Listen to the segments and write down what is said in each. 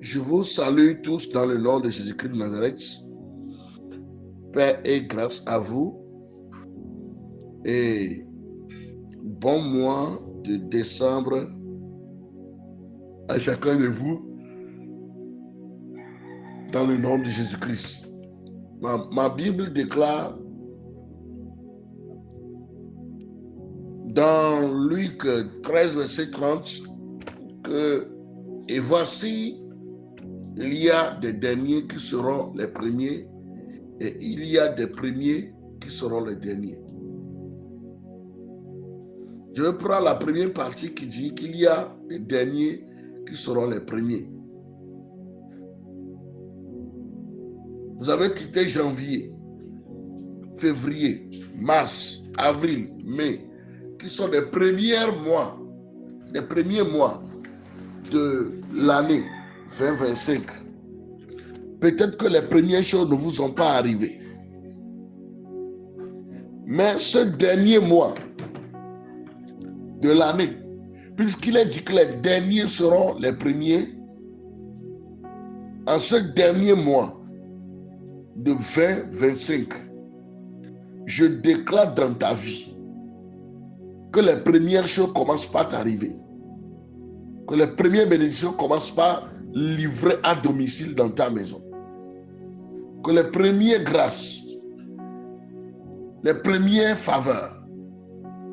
Je vous salue tous dans le nom de Jésus-Christ de Nazareth. Paix et grâce à vous. Et bon mois de décembre à chacun de vous dans le nom de Jésus-Christ. Ma Bible déclare dans Luc 13, verset 30 que « Et voici, il y a des derniers qui seront les premiers et il y a des premiers qui seront les derniers. » Je vais prendre la première partie qui dit qu'il y a des derniers qui seront les premiers. Vous avez quitté janvier, février, mars, avril, mai, qui sont les premiers mois de l'année 2025. Peut-être que les premières choses ne vous sont pas arrivées. Mais ce dernier mois de l'année, puisqu'il est dit que les derniers seront les premiers, en ce dernier mois de 2025, je déclare dans ta vie que les premières choses commencent par t'arriver, que les premières bénédictions commencent par livrer à domicile dans ta maison, que les premières grâces, les premières faveurs,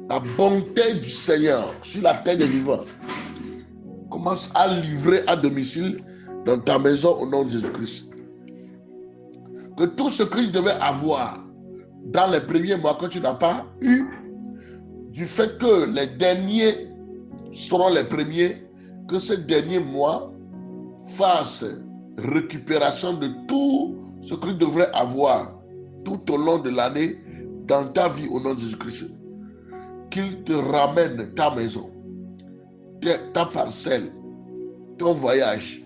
la bonté du Seigneur sur la terre des vivants commence à livrer à domicile dans ta maison au nom de Jésus-Christ. Que tout ce que tu devais avoir dans les premiers mois que tu n'as pas eu, du fait que les derniers seront les premiers, que ces derniers mois fassent récupération de tout ce que tu devrais avoir tout au long de l'année dans ta vie au nom de Jésus-Christ. Qu'il te ramène ta maison, ta parcelle, ton voyage,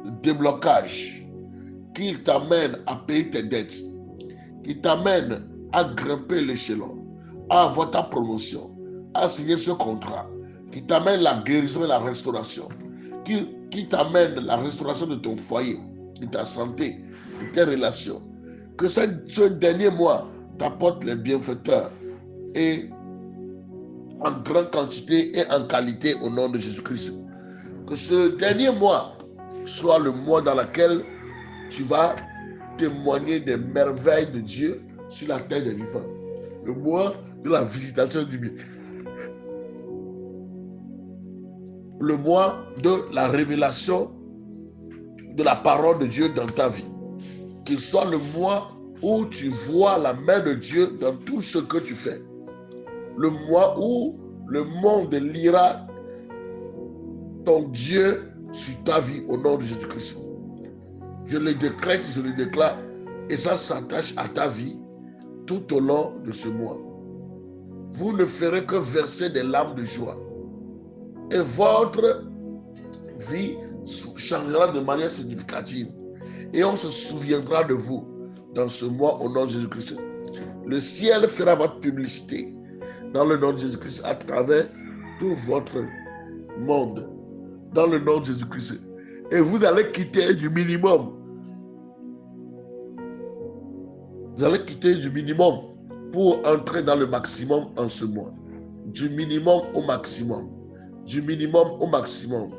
le déblocage, qu'il t'amène à payer tes dettes, qu'il t'amène à grimper l'échelon, à avoir ta promotion, à signer ce contrat, qu'il t'amène la guérison et la restauration, qu'il t'amène la restauration de ton foyer, de ta santé, de tes relations. Que ce dernier mois t'apporte les bienfaiteurs et en grande quantité et en qualité au nom de Jésus-Christ. Que ce dernier mois soit le mois dans lequel tu vas témoigner des merveilles de Dieu sur la terre des vivants. Le mois de la visitation du bien. Le mois de la révélation de la parole de Dieu dans ta vie. Qu'il soit le mois où tu vois la main de Dieu dans tout ce que tu fais. Le mois où le monde lira ton Dieu sur ta vie au nom de Jésus-Christ. Je le décrète, je le déclare, et ça s'attache à ta vie tout au long de ce mois. Vous ne ferez que verser des larmes de joie. Et votre vie changera de manière significative. Et on se souviendra de vous dans ce mois au nom de Jésus-Christ. Le ciel fera votre publicité dans le nom de Jésus-Christ à travers tout votre monde. Dans le nom de Jésus-Christ. Et vous allez quitter du minimum. Vous allez quitter du minimum pour entrer dans le maximum en ce mois. Du minimum au maximum. Du minimum au maximum.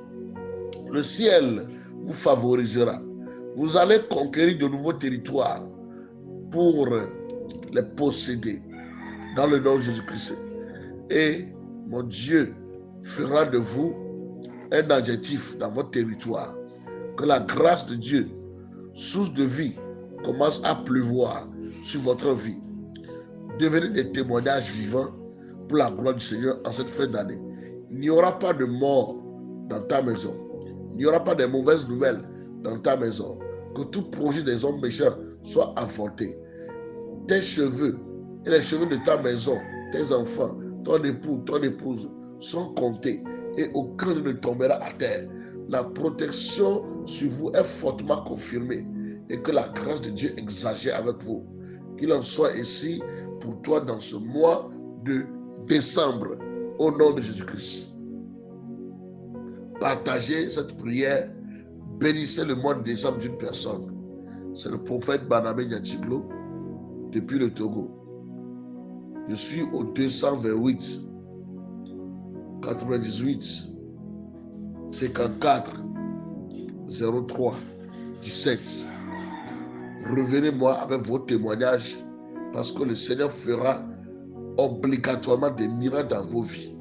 Le ciel vous favorisera. Vous allez conquérir de nouveaux territoires pour les posséder dans le nom de Jésus-Christ. Et mon Dieu fera de vous un adjectif dans votre territoire. Que la grâce de Dieu, source de vie, commence à pleuvoir sur votre vie. Devenez des témoignages vivants pour la gloire du Seigneur en cette fin d'année. Il n'y aura pas de mort dans ta maison. Il n'y aura pas de mauvaises nouvelles dans ta maison. Que tout projet des hommes méchants soit avorté. Tes cheveux et les cheveux de ta maison, tes enfants, ton époux, ton épouse sont comptés et aucun ne tombera à terre. La protection sur vous est fortement confirmée et que la grâce de Dieu exagère avec vous. Qu'il en soit ainsi pour toi dans ce mois de décembre au nom de Jésus-Christ. Partagez cette prière bénissez le mois de décembre d'une personne. C'est le prophète Banamé Niatiglo depuis le Togo. Je suis au 228 98 54 03 17. Revenez-moi avec vos témoignages parce que le Seigneur fera obligatoirement des miracles dans vos vies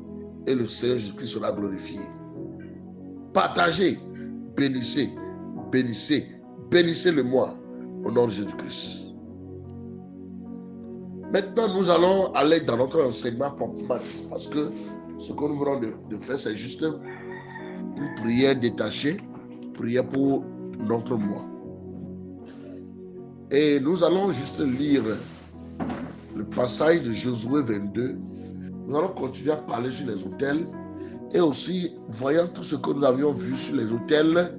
et le Seigneur Jésus-Christ sera glorifié. Partagez, bénissez, bénissez, bénissez le moi au nom de Jésus-Christ. Maintenant, nous allons aller dans notre enseignement proprement parce que ce que nous venons de faire, c'est juste une prière détachée, prière pour notre moi. Et nous allons juste lire le passage de Josué 22. Nous allons continuer à parler sur les autels et aussi, voyant tout ce que nous avions vu sur les autels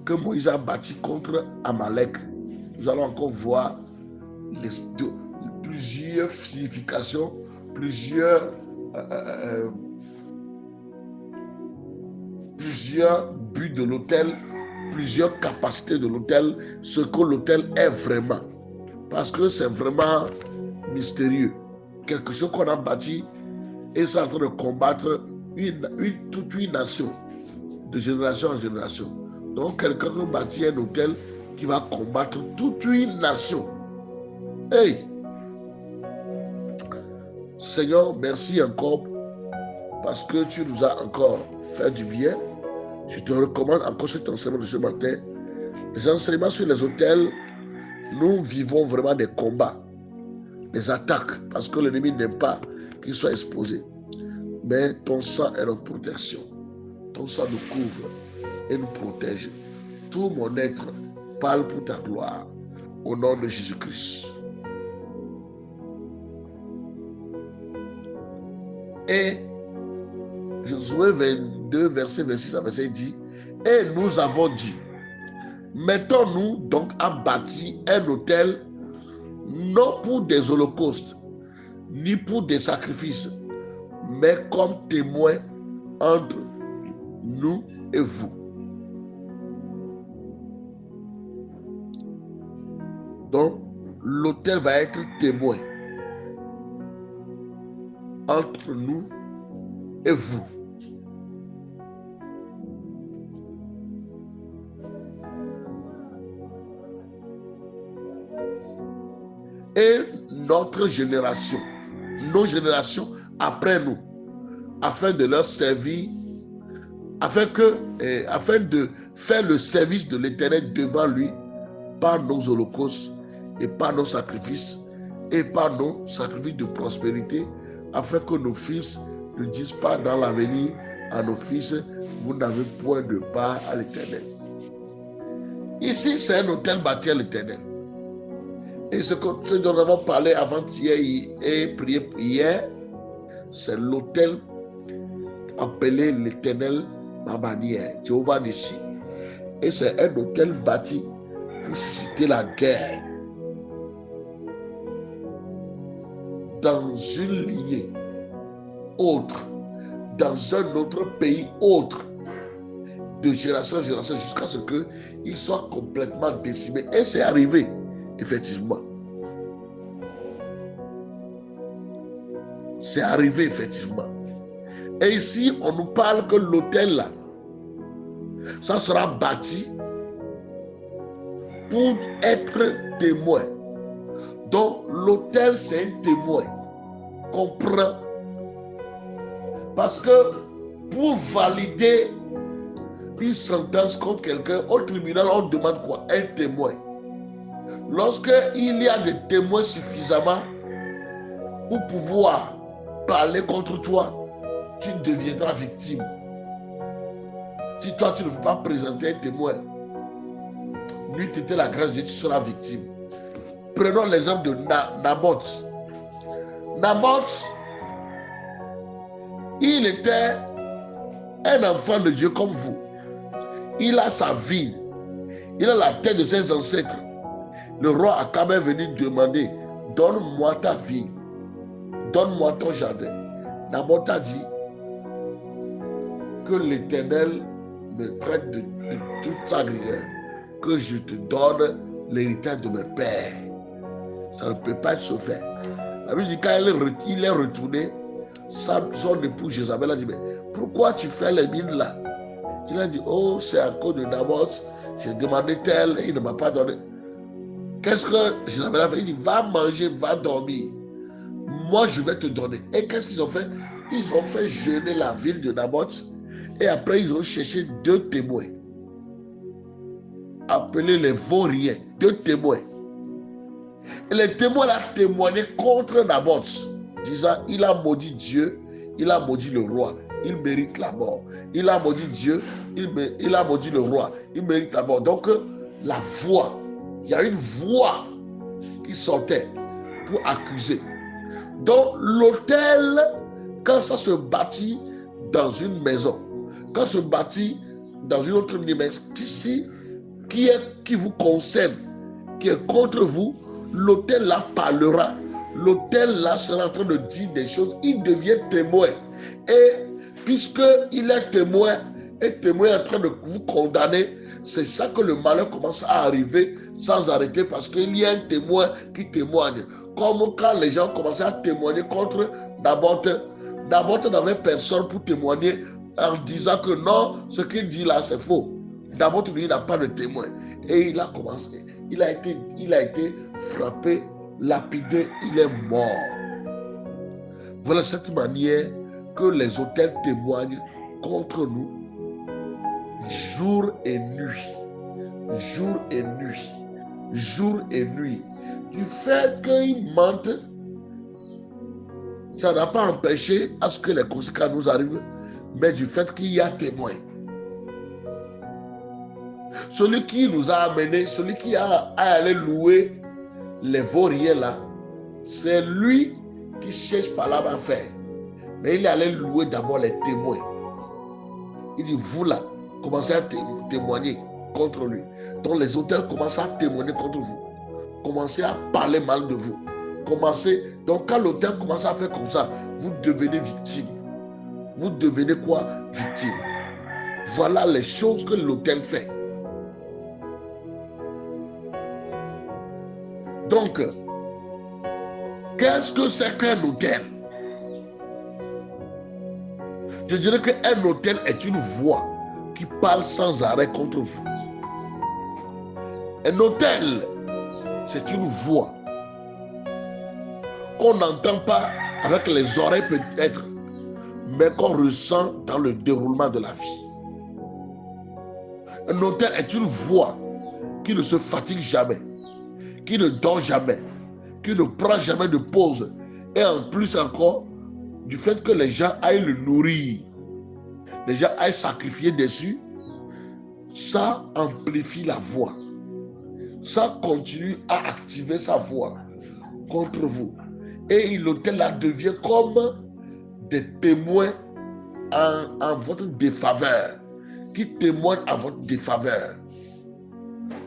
que Moïse a bâti contre Amalek, nous allons encore voir plusieurs significations, plusieurs buts de l'autel, plusieurs capacités de l'autel, ce que l'autel est vraiment. Parce que c'est vraiment mystérieux. Quelque chose qu'on a bâti et c'est en train de combattre toute une nation, de génération en génération. Donc quelqu'un qui bâtit un autel qui va combattre toute une nation. Hey! Seigneur, merci encore parce que tu nous as encore fait du bien. Je te recommande encore cet enseignement de ce matin. Les enseignements sur les autels, nous vivons vraiment des combats, des attaques, parce que l'ennemi n'aime pas qu'il soit exposé. Mais ton sang est notre protection. Ton sang nous couvre et nous protège. Tout mon être parle pour ta gloire. Au nom de Jésus-Christ. Et Josué 22, verset 26 à 27 dit, et nous avons dit, mettons-nous donc à bâtir un autel, non pour des holocaustes, ni pour des sacrifices, mais comme témoin entre nous et vous. Donc, l'autel va être témoin entre nous et vous. Et notre génération, nos générations après nous, afin de leur servir, afin de faire le service de l'Éternel devant lui par nos holocaustes et par nos sacrifices et par nos sacrifices de prospérité, afin que nos fils ne disent pas dans l'avenir à nos fils, vous n'avez point de part à l'Éternel. Ici, c'est un autel bâti à l'Éternel. Et ce dont nous avons parlé avant-hier et prié hier, c'est l'autel appelé l'Éternel, ma bannière, Jéhovah Nissi. Et c'est un autel bâti pour susciter la guerre dans une lignée autre, dans un autre pays autre, de génération en génération, jusqu'à ce qu'il soit complètement décimé. Et c'est arrivé, effectivement. C'est arrivé, effectivement. Et ici, on nous parle que l'autel, là, ça sera bâti pour être témoin. Donc, l'autel, c'est un témoin qu'on prend. Parce que pour valider une sentence contre quelqu'un, au tribunal, on demande quoi? Un témoin. Lorsqu'il y a des témoins suffisamment pour pouvoir parler contre toi, tu deviendras victime. Si toi, tu ne peux pas présenter un témoin, lui t'était la grâce de Dieu, tu seras victime. Prenons l'exemple de Naboth. Naboth, il était un enfant de Dieu comme vous. Il a sa vie. Il a la tête de ses ancêtres. Le roi Akab est venu demander, donne-moi ta vie. Donne-moi ton jardin. Naboth a dit que l'Éternel me traite de toute sa rigueur, que je te donne l'héritage de mes pères. Ça ne peut pas être se faire. La Bible dit, quand il est retourné, son époux Jézabel a dit, mais pourquoi tu fais les mines là? Il a dit, oh, c'est à cause de Naboth, j'ai demandé tel et il ne m'a pas donné. Qu'est-ce que Jézabel a fait? Il dit, va manger, va dormir. Moi, je vais te donner. Et qu'est-ce qu'ils ont fait? Ils ont fait jeûner la ville de Naboth et après, ils ont cherché 2 témoins, appelés les vauriens, 2 témoins. Et les témoins ont témoigné contre Naboth, disant, il a maudit Dieu, il a maudit le roi, il mérite la mort. Il a maudit Dieu, il a maudit le roi, il mérite la mort. Donc, la voix, il y a une voix qui sortait pour accuser. Donc, l'autel, quand ça se bâtit dans une maison, quand ça se bâtit dans une autre maison, ici, qui vous concerne, qui est contre vous, l'autel là parlera. L'autel là sera en train de dire des choses. Il devient témoin. Et puisqu'il est témoin, et témoin est en train de vous condamner, c'est ça que le malheur commence à arriver sans arrêter, parce qu'il y a un témoin qui témoigne. Comme quand les gens commençaient à témoigner contre Naboth. Naboth n'avait personne pour témoigner en disant que non, ce qu'il dit là c'est faux. Naboth lui n'a pas de témoin. Et il a commencé, il a été frappé, lapidé, il est mort. Voilà cette manière que les autels témoignent contre nous jour et nuit. Jour et nuit. Jour et nuit. Du fait qu'ils mentent, ça n'a pas empêché à ce que les conséquences nous arrivent, mais du fait qu'il y a témoin. Celui qui nous a amenés, celui qui a allé louer les vauriens là, c'est lui qui cherche par là à faire. Mais il est allé louer d'abord les témoins. Il dit, vous là, commencez à témoigner contre lui. Donc les autels commencent à témoigner contre vous. Commencez à parler mal de vous. Donc quand l'autel commence à faire comme ça, vous devenez victime. Vous devenez quoi? Victime. Voilà les choses que l'autel fait. Donc, qu'est-ce que c'est qu'un autel? Je dirais qu'un autel est une voix qui parle sans arrêt contre vous. Un autel, c'est une voix qu'on n'entend pas avec les oreilles peut-être, mais qu'on ressent dans le déroulement de la vie. Un autel est une voix qui ne se fatigue jamais, qui ne dort jamais, qui ne prend jamais de pause. Et en plus encore, du fait que les gens aillent le nourrir, les gens aillent sacrifier dessus, ça amplifie la voix. Ça continue à activer sa voix contre vous. Et l'autel là devient comme des témoins en votre défaveur, qui témoignent à votre défaveur.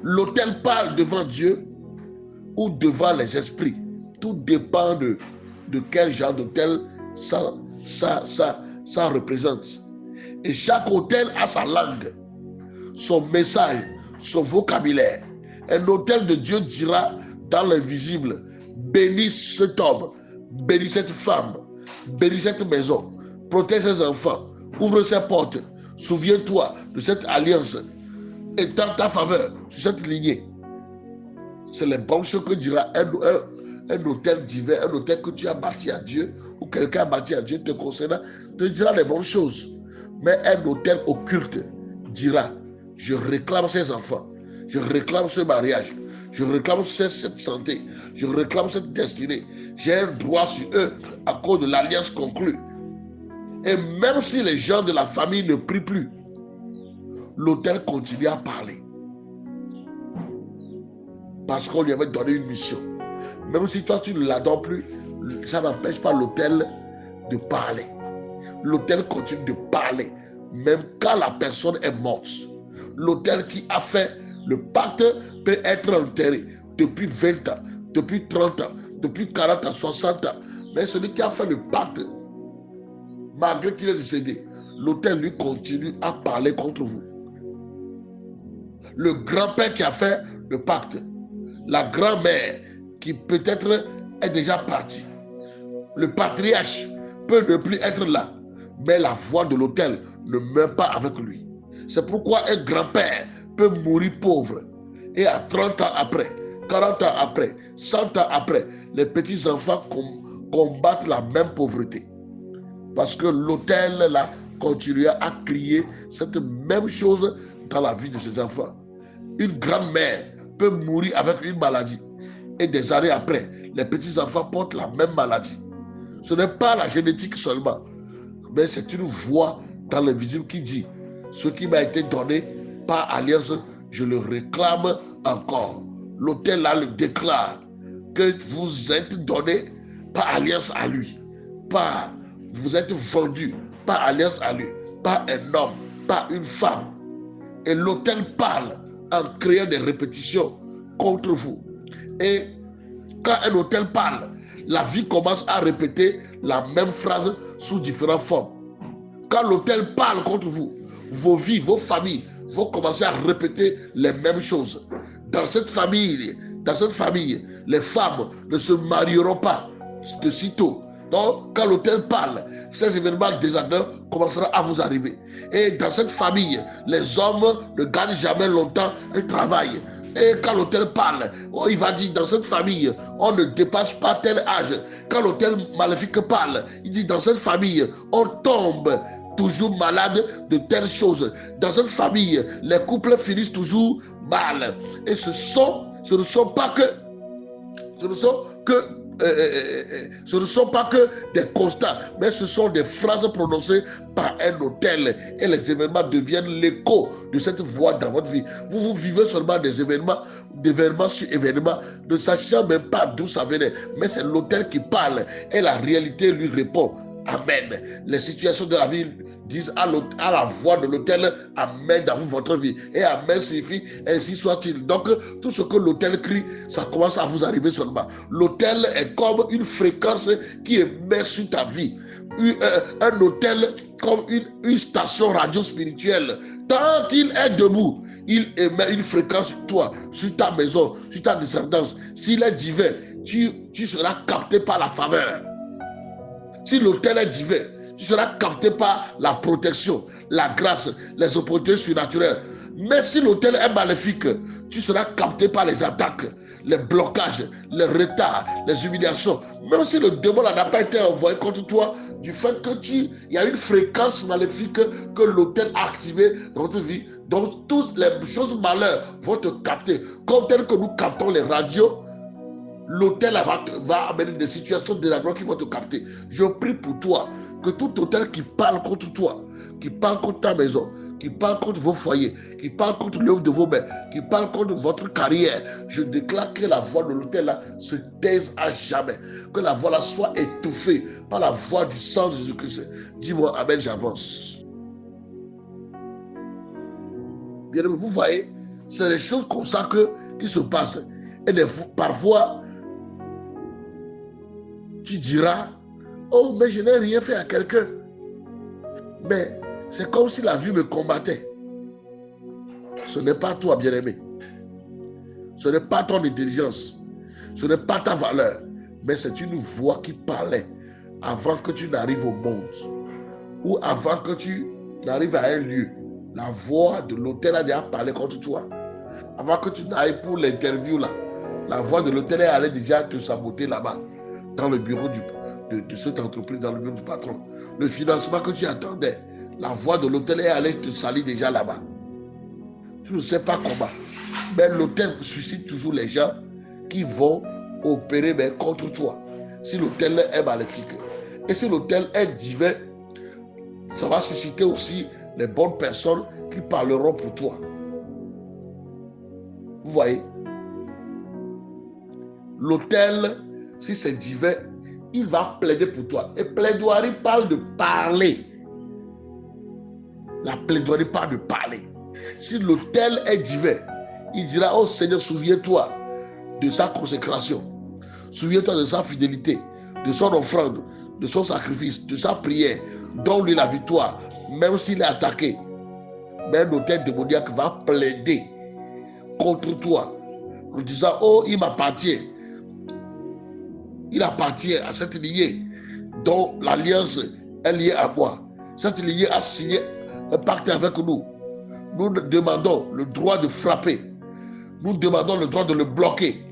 L'autel parle devant Dieu ou devant les esprits. Tout dépend de quel genre d'autel ça représente. Et chaque autel a sa langue, son message, son vocabulaire. Un autel de Dieu dira dans l'invisible, bénis cet homme, bénis cette femme, bénis cette maison, protège ses enfants, ouvre ses portes, souviens-toi de cette alliance et dans ta faveur sur cette lignée. C'est les bonnes choses que dira un autel divin, un autel que tu as bâti à Dieu, ou quelqu'un a bâti à Dieu te concernant, te dira les bonnes choses. Mais un autel occulte dira, je réclame ces enfants, je réclame ce mariage, je réclame cette santé, je réclame cette destinée. J'ai un droit sur eux à cause de l'alliance conclue. Et même si les gens de la famille ne prient plus, l'autel continue à parler. Parce qu'on lui avait donné une mission. Même si toi tu ne l'adores plus, ça n'empêche pas l'autel de parler. L'autel continue de parler, même quand la personne est morte. L'autel qui a fait le pacte peut être enterré depuis 20 ans, depuis 30 ans, depuis 40 ans, 60 ans. Mais celui qui a fait le pacte, malgré qu'il est décédé, l'autel lui continue à parler contre vous. le grand-père qui a fait le pacte, la grand-mère qui peut-être est déjà partie, le patriarche peut ne plus être là, mais la voix de l'autel ne meurt pas avec lui. C'est pourquoi un grand-père peut mourir pauvre et à 30 ans après, 40 ans après, 100 ans après, les petits-enfants combattent la même pauvreté. Parce que l'autel là continuera à crier cette même chose dans la vie de ses enfants. Une grand-mère peut mourir avec une maladie et des années après, les petits-enfants portent la même maladie. Ce n'est pas la génétique seulement, mais c'est une voix dans l'invisible qui dit: ce qui m'a été donné par alliance, je le réclame encore. L'autel là le déclare que vous êtes donné par alliance à lui, vous êtes vendu par alliance à lui, par un homme, par une femme. Et l'autel parle en créant des répétitions contre vous. Et quand un autel parle, la vie commence à répéter la même phrase sous différentes formes. Quand l'autel parle contre vous, vos vies, vos familles vont commencer à répéter les mêmes choses. Dans cette famille, les femmes ne se marieront pas de sitôt. Donc, quand l'autel parle, ces événements désagréables commenceront à vous arriver. Et dans cette famille, les hommes ne gagnent jamais longtemps et travaillent. Et quand l'autel parle, il va dire: dans cette famille, on ne dépasse pas tel âge. Quand l'autel maléfique parle, il dit: dans cette famille, on tombe toujours malade de telles choses. Dans cette famille, les couples finissent toujours mal. Et ce ne sont pas que des constats, mais ce sont des phrases prononcées par un autel. Et les événements deviennent l'écho de cette voix dans votre vie. Vous vivez seulement des événements, d'événement sur événement, ne sachant même pas d'où ça venait. Mais c'est l'autel qui parle et la réalité lui répond. Amen. Les situations de la vie disent à la voix de l'autel: Amen dans votre vie. Et Amen signifie ainsi soit-il. Donc, tout ce que l'autel crie, ça commence à vous arriver seulement. L'autel est comme une fréquence qui émet sur ta vie. Un autel comme une station radio spirituelle. Tant qu'il est debout, il émet une fréquence sur toi, sur ta maison, sur ta descendance. S'il est divin, tu seras capté par la faveur. Si l'autel est divin, tu seras capté par la protection, la grâce, les opportunités surnaturelles. Mais si l'autel est maléfique, tu seras capté par les attaques, les blocages, les retards, les humiliations. Même si le démon n'a pas été envoyé contre toi, du fait que il y a une fréquence maléfique que l'autel a activée dans votre vie. Donc toutes les choses malheurs vont te capter. Comme tel que nous captons les radios, l'autel va amener des situations désagréables qui vont te capter. Je prie pour toi que tout autel qui parle contre toi, qui parle contre ta maison, qui parle contre vos foyers, qui parle contre l'œuvre de vos mains, qui parle contre votre carrière, je déclare que la voix de l'autel là se taise à jamais. Que la voix là soit étouffée par la voix du sang de Jésus-Christ. Dis-moi Amen, j'avance. Bien aimé, vous voyez, c'est des choses comme ça qui se passent. Et parfois, tu diras: oh, mais je n'ai rien fait à quelqu'un. Mais c'est comme si la vie me combattait. Ce n'est pas toi, bien-aimé. Ce n'est pas ton intelligence. Ce n'est pas ta valeur. Mais c'est une voix qui parlait avant que tu n'arrives au monde. Ou avant que tu n'arrives à un lieu. La voix de l'autel a déjà parlé contre toi. Avant que tu n'ailles pour l'interview là, la voix de l'autel est allée déjà te saboter là-bas. Dans le bureau de cette entreprise, dans le bureau du patron. Le financement que tu attendais, la voix de l'autel est allée te salir déjà là-bas. Tu ne sais pas comment. Mais l'autel suscite toujours les gens qui vont opérer contre toi. Si l'autel est maléfique. Et si l'autel est divin, ça va susciter aussi les bonnes personnes qui parleront pour toi. Vous voyez? L'autel, si c'est divin, il va plaider pour toi. Et plaidoirie parle de parler. La plaidoirie parle de parler. Si l'autel est divin, il dira: oh Seigneur, souviens-toi de sa consécration. Souviens-toi de sa fidélité, de son offrande, de son sacrifice, de sa prière. Donne-lui la victoire, même s'il est attaqué. Mais l'autel démoniaque va plaider contre toi, en disant, oh, il m'appartient. Il appartient à cette lignée dont l'alliance est liée à moi. Cette lignée a signé un pacte avec nous. Nous demandons le droit de frapper. Nous demandons le droit de le bloquer,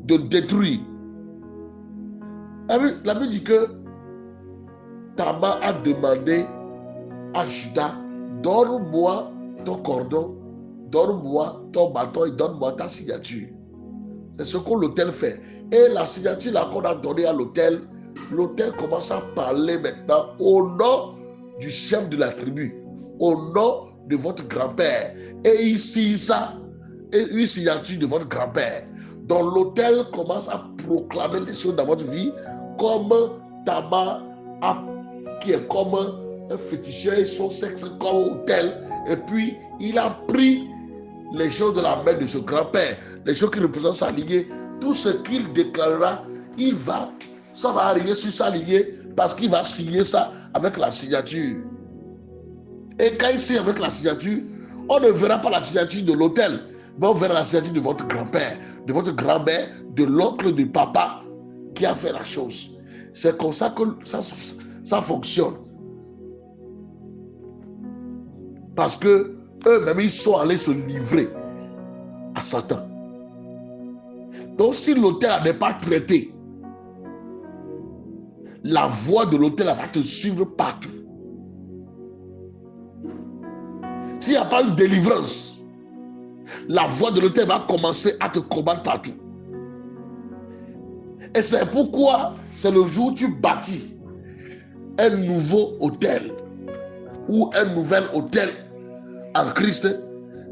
de détruire. La Bible dit que Tamar a demandé à Judas, donne-moi ton cordon, donne-moi ton bâton et donne-moi ta signature. C'est ce que l'autel fait. Et la signature là qu'on a donnée à l'autel, l'autel commence à parler maintenant au nom du chef de la tribu, au nom de votre grand-père. Et il signe ça, et une signature de votre grand-père. Donc l'autel commence à proclamer les choses dans votre vie comme Tamar, qui est comme un féticheur et son sexe comme autel. Et puis il a pris les choses de la main de ce grand-père, les choses qui représentent sa lignée, tout ce qu'il déclarera, ça va arriver sur sa lignée parce qu'il va signer ça avec la signature. Et quand il signe avec la signature, on ne verra pas la signature de l'autel, mais on verra la signature de votre grand-père, de votre grand-mère, de l'oncle, du papa qui a fait la chose. C'est comme ça que ça fonctionne. Parce que eux-mêmes, ils sont allés se livrer à Satan. Donc, si l'autel n'est pas traité, la voix de l'autel va te suivre partout. S'il n'y a pas une délivrance, la voix de l'autel va commencer à te combattre partout. Et c'est pourquoi c'est le jour où tu bâtis un nouveau autel ou un nouvel autel en Christ,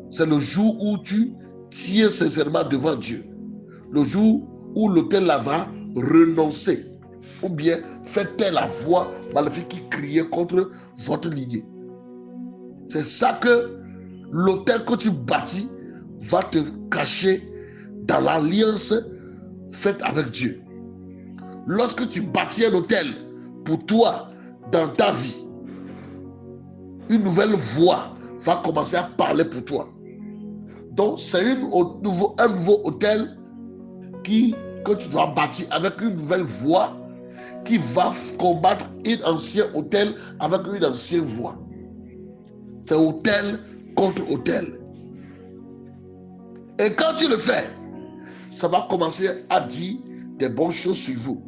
c'est le jour où tu tiens sincèrement devant Dieu. Le jour où l'autel là va renoncer ou bien faire taire la voix maléfique qui criait contre votre lignée. C'est ça que l'autel que tu bâtis va te cacher dans l'alliance faite avec Dieu. Lorsque tu bâtis un autel pour toi dans ta vie, une nouvelle voix va commencer à parler pour toi. Donc c'est un nouveau autel que tu dois bâtir avec une nouvelle voix qui va combattre un ancien autel avec une ancienne voix. C'est autel contre autel. Et quand tu le fais, ça va commencer à dire des bonnes choses sur vous.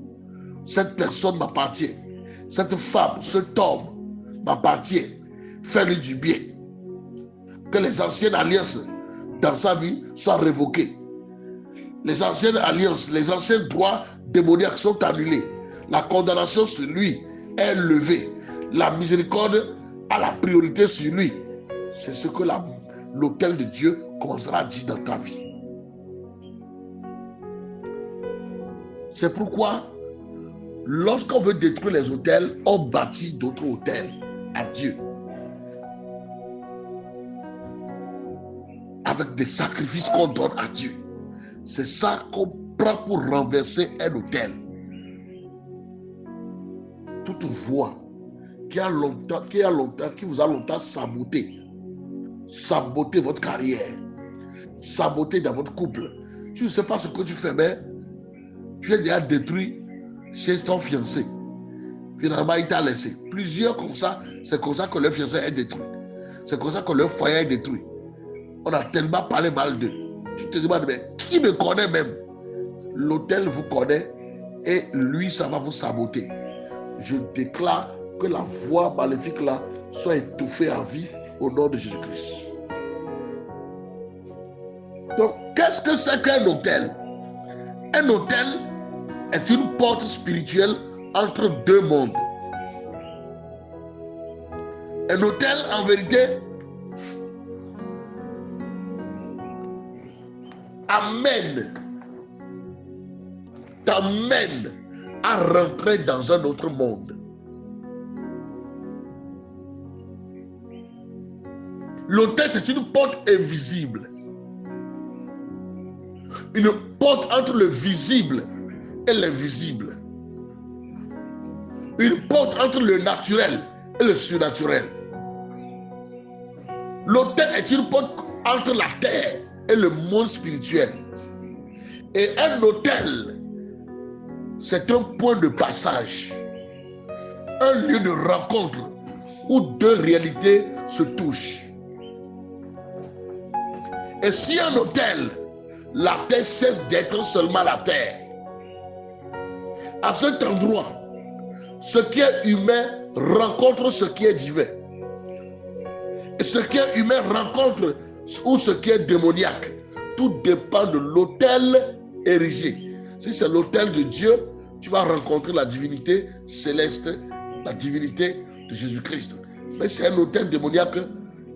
Cette personne m'appartient. Cette femme, cet homme m'appartient. Fais-lui du bien. Que les anciennes alliances dans sa vie soient révoquées. Les anciennes alliances, les anciens droits démoniaques sont annulés. La condamnation sur lui est levée. La miséricorde a la priorité sur lui. C'est ce que l'autel de Dieu commencera à dire dans ta vie. C'est pourquoi, lorsqu'on veut détruire les autels, on bâtit d'autres autels à Dieu. Avec des sacrifices qu'on donne à Dieu. C'est ça qu'on prend pour renverser un autel. Toute voix qui vous a longtemps saboté votre carrière, saboté dans votre couple. Tu ne sais pas ce que tu fais, mais tu es déjà détruit chez ton fiancé. Finalement, il t'a laissé. Plusieurs comme ça, c'est comme ça que leur fiancé est détruit. C'est comme ça que leur foyer est détruit. On a tellement parlé mal d'eux. Tu te demandes, mais qui me connaît même? L'autel vous connaît et lui, ça va vous saboter. Je déclare que la voix maléfique là soit étouffée en vie au nom de Jésus-Christ. Donc, qu'est-ce que c'est qu'un autel? Un autel est une porte spirituelle entre deux mondes. Un autel, en vérité, t'amène à rentrer dans un autre monde. L'autel, c'est une porte invisible. Une porte entre le visible et l'invisible. Une porte entre le naturel et le surnaturel. L'autel est une porte entre la terre et le monde spirituel. Et un hôtel, c'est un point de passage, un lieu de rencontre où deux réalités se touchent. Et si un hôtel, la terre cesse d'être seulement la terre, à cet endroit, ce qui est humain rencontre ce qui est divin. Et ce qui est humain rencontre ou ce qui est démoniaque. Tout dépend de l'autel érigé. Si c'est l'autel de Dieu, tu vas rencontrer la divinité céleste, la divinité de Jésus-Christ. Mais si c'est un autel démoniaque,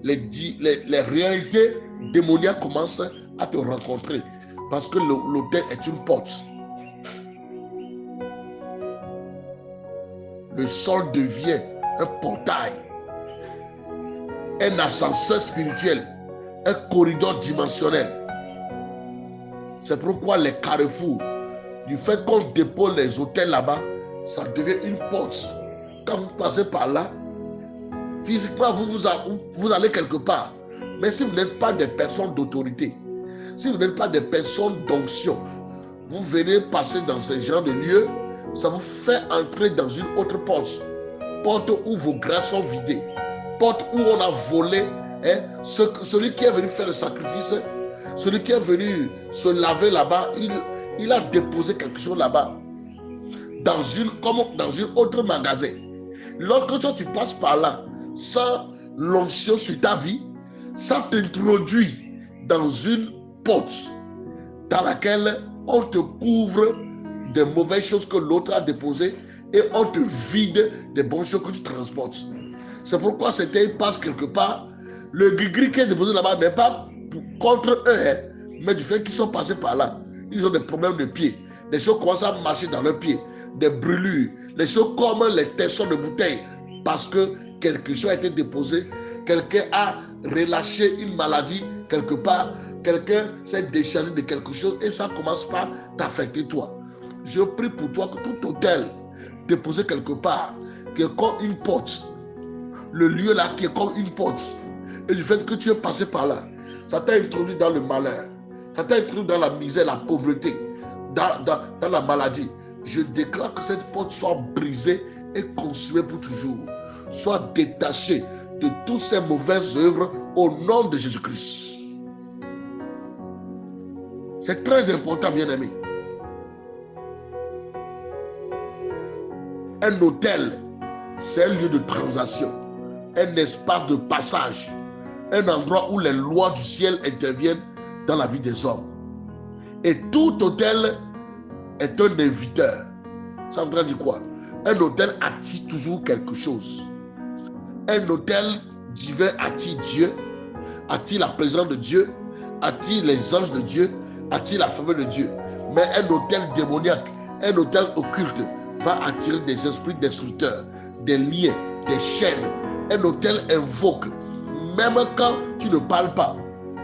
les réalités démoniaques commencent à te rencontrer. Parce que l'autel est une porte. Le sol devient un portail, un ascenseur spirituel, un corridor dimensionnel. C'est pourquoi les carrefours, du fait qu'on dépose les hôtels là-bas, ça devient une porte. Quand vous passez par là, physiquement, vous allez quelque part. Mais si vous n'êtes pas des personnes d'autorité, si vous n'êtes pas des personnes d'onction, vous venez passer dans ce genre de lieu, ça vous fait entrer dans une autre porte. Porte où vos grâces sont vidées. Porte où on a volé. Celui qui est venu faire le sacrifice, celui qui est venu se laver là-bas, il a déposé quelque chose là-bas. Comme dans une autre magasin. Lorsque toi, tu passes par là, sans l'onction sur ta vie, ça t'introduit dans une porte dans laquelle on te couvre des mauvaises choses que l'autre a déposées et on te vide des bonnes choses que tu transportes. C'est pourquoi certains passent quelque part. Le gris-gris qui est déposé là-bas n'est pas contre eux, mais du fait qu'ils sont passés par là. Ils ont des problèmes de pied. Des choses commencent à marcher dans leurs pieds. Des brûlures. Les choses comme les tessons de bouteilles. Parce que quelque chose a été déposé. Quelqu'un a relâché une maladie quelque part. Quelqu'un s'est déchargé de quelque chose et ça commence par t'affecter toi. Je prie pour toi que tout hôtel déposé quelque part, qui est comme une porte, le lieu là qui est comme une porte, et du fait que tu es passé par là, ça t'a introduit dans le malheur, ça t'a introduit dans la misère, la pauvreté, dans la maladie. Je déclare que cette porte soit brisée et consumée pour toujours, soit détachée de toutes ces mauvaises œuvres au nom de Jésus-Christ. C'est très important, bien-aimé. Un hôtel, c'est un lieu de transaction, un espace de passage, un endroit où les lois du ciel interviennent dans la vie des hommes. Et tout hôtel est un inviteur. Ça voudrait dire quoi? Un hôtel attire toujours quelque chose. Un hôtel divin attire Dieu, attire la présence de Dieu, attire les anges de Dieu, attire la faveur de Dieu. Mais un hôtel démoniaque, un hôtel occulte, va attirer des esprits destructeurs, des liens, des chaînes. Un hôtel invoque, même quand tu ne parles pas.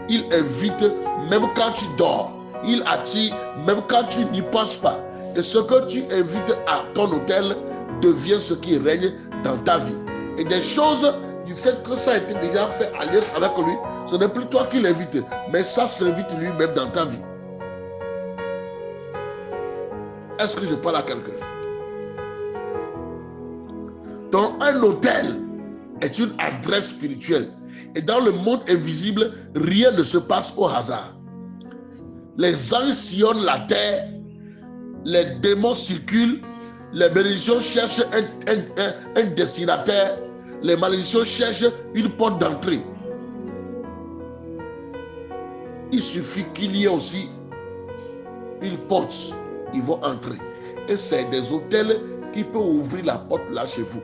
Il invite, même quand tu dors. Il attire, même quand tu n'y penses pas. Et ce que tu invites à ton hôtel devient ce qui règne dans ta vie. Et des choses, du fait que ça a été déjà fait alliance avec lui, ce n'est plus toi qui l'invites, mais ça s'invite lui-même dans ta vie. Est-ce que je parle à quelqu'un? Donc, un hôtel est une adresse spirituelle. Et dans le monde invisible, rien ne se passe au hasard. Les anges sillonnent la terre, les démons circulent, les bénédictions cherchent un destinataire, les malédictions cherchent une porte d'entrée. Il suffit qu'il y ait aussi une porte, ils vont entrer. Et c'est des hôtels qui peuvent ouvrir la porte là chez vous.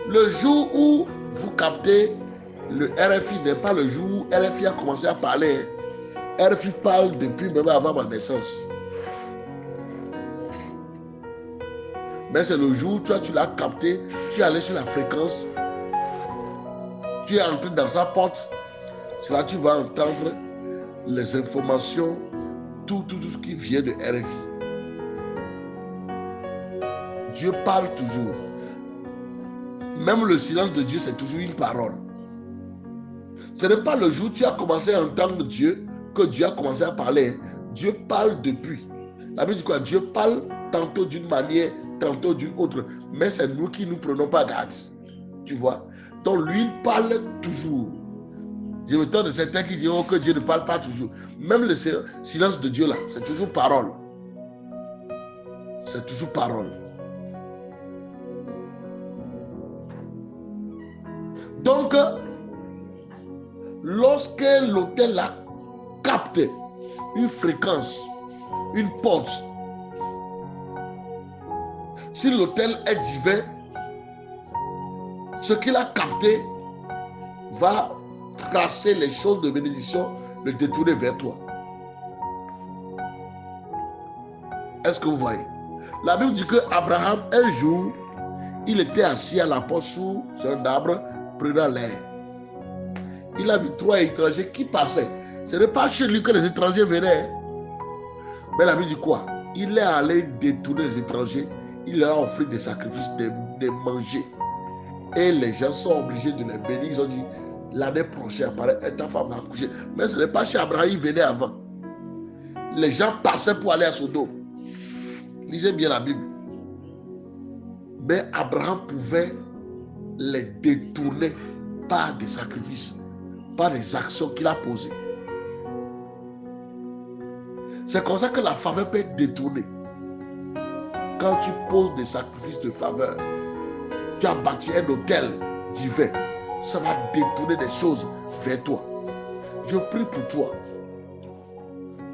Le jour où vous captez le RFI n'est pas le jour où RFI a commencé à parler. RFI parle depuis même avant ma naissance. Mais c'est le jour où toi tu l'as capté, tu es allé sur la fréquence, tu es entré dans sa porte. C'est là que tu vas entendre les informations, tout ce qui vient de RFI. Dieu parle toujours. Même le silence de Dieu, c'est toujours une parole. Ce n'est pas le jour où tu as commencé à entendre Dieu que Dieu a commencé à parler. Dieu parle depuis. La Bible dit quoi? Dieu parle tantôt d'une manière, tantôt d'une autre. Mais c'est nous qui ne nous prenons pas garde. Tu vois? Donc lui, il parle toujours. Je me tente de certains qui diront que Dieu ne parle pas toujours. Même le silence de Dieu là, c'est toujours parole. C'est toujours parole. Donc, lorsque l'autel a capté une fréquence, une porte, si l'autel est divin, ce qu'il a capté va tracer les choses de bénédiction, le détourner vers toi. Est-ce que vous voyez? La Bible dit que Abraham, un jour, il était assis à la porte sous un arbre, prenant l'air. Il a vu 3 étrangers qui passaient. Ce n'est pas chez lui que les étrangers venaient. Mais la Bible dit quoi? Il est allé détourner les étrangers. Il leur a offert des sacrifices, des manger. Et les gens sont obligés de les bénir. Ils ont dit, l'année prochaine, ta femme va accoucher. Mais ce n'est pas chez Abraham, il venait avant. Les gens passaient pour aller à Sodome. Lisez bien la Bible. Mais Abraham pouvait les détourner par des sacrifices, par des actions qu'il a posées. C'est comme ça que la faveur peut être détournée. Quand tu poses des sacrifices de faveur, tu as bâti un hôtel divin, ça va détourner des choses vers toi. Je prie pour toi,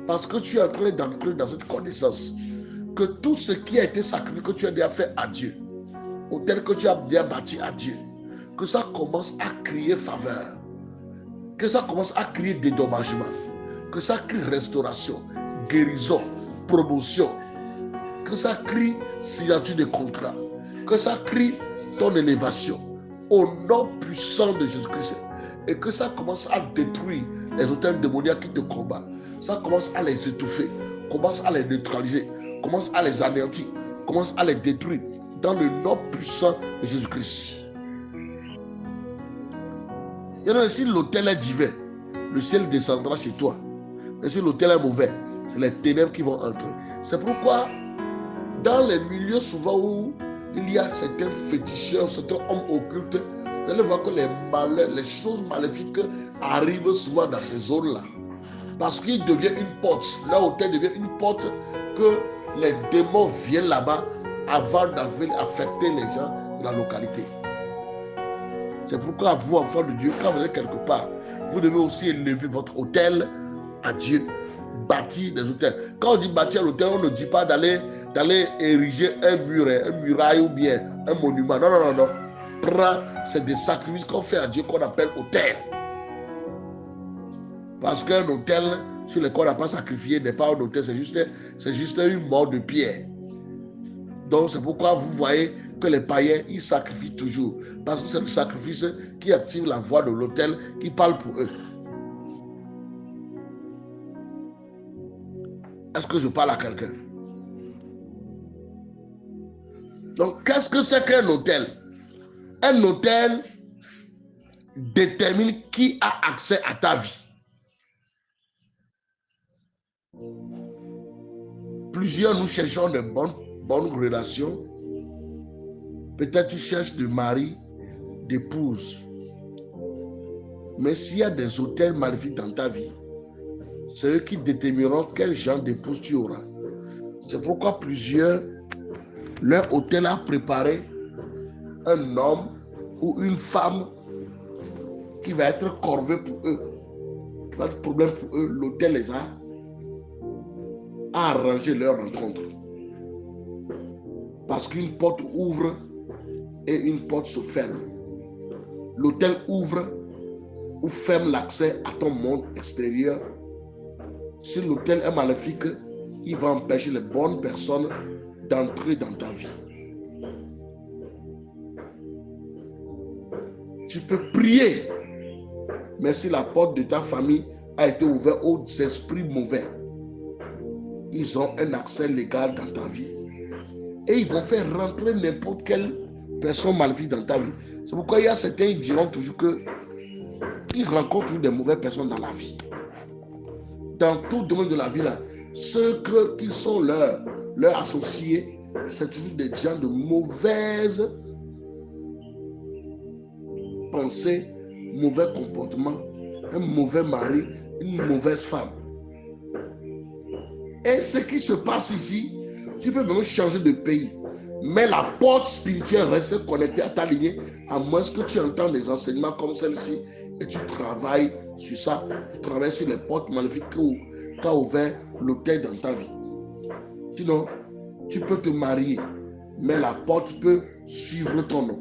parce que tu es en train d'entrer dans cette connaissance, que tout ce qui a été sacrifié, que tu as déjà fait à Dieu, hôtel que tu as déjà bâti à Dieu, que ça commence à crier faveur, que ça commence à crier dédommagement, que ça crie restauration, guérison, promotion, que ça crie signature de contrat, que ça crie ton élévation au nom puissant de Jésus-Christ, et que ça commence à détruire les hôtels démoniaques qui te combattent. Ça commence à les étouffer, commence à les neutraliser, commence à les anéantir, commence à les détruire dans le nom puissant de Jésus-Christ. Et si l'autel est divin, le ciel descendra chez toi. Et si l'autel est mauvais, c'est les ténèbres qui vont entrer. C'est pourquoi, dans les milieux souvent où il y a certains féticheurs, certains hommes occultes, vous allez voir que les malheurs, les choses maléfiques arrivent souvent dans ces zones-là. Parce qu'il devient une porte, leur hôtel devient une porte que les démons viennent là-bas avant d'affecter les gens de la localité. C'est pourquoi vous, enfants de Dieu, quand vous êtes quelque part, vous devez aussi élever votre hôtel à Dieu, bâtir des hôtels. Quand on dit bâtir l'hôtel, on ne dit pas d'aller ériger un mur, un muraille ou bien un monument. Non, non, non, non. C'est des sacrifices qu'on fait à Dieu qu'on appelle hôtel. Parce qu'un hôtel sur lequel on n'a pas sacrifié n'est pas un hôtel, c'est juste une mort de pierre. Donc c'est pourquoi vous voyez que les païens, ils sacrifient toujours. Parce que c'est le sacrifice qui active la voix de l'autel, qui parle pour eux. Est-ce que je parle à quelqu'un? Donc, qu'est-ce que c'est qu'un hôtel? Un hôtel détermine qui a accès à ta vie. Plusieurs, nous cherchons de bonnes relations. Peut-être tu cherches de mari, d'épouse. Mais s'il y a des hôtels maléfiques dans ta vie, c'est eux qui détermineront quel genre d'épouse tu auras. C'est pourquoi plusieurs, leur hôtel a préparé un homme ou une femme qui va être corvée pour eux, qui va être problème pour eux. L'hôtel les a arrangé leur rencontre. Parce qu'une porte ouvre et une porte se ferme. L'hôtel ouvre ou ferme l'accès à ton monde extérieur. Si l'hôtel est maléfique, il va empêcher les bonnes personnes d'entrer dans ta vie. Tu peux prier, mais si la porte de ta famille a été ouverte aux esprits mauvais, ils ont un accès légal dans ta vie. Et ils vont faire rentrer n'importe quelle personne maléfique dans ta vie. C'est pourquoi il y a certains qui diront toujours que il rencontre des mauvaises personnes dans la vie. Dans tout domaine de la vie, là, ceux qui sont leurs associés, c'est toujours des gens de mauvaises pensées, mauvais comportements, un mauvais mari, une mauvaise femme. Et ce qui se passe ici, tu peux même changer de pays, mais la porte spirituelle reste connectée à ta lignée, à moins que tu entends des enseignements comme celle-ci et tu travailles sur ça, tu travailles sur les portes maléfiques qu'a ouvert l'autel dans ta vie. Sinon, tu peux te marier, mais la porte peut suivre ton nom.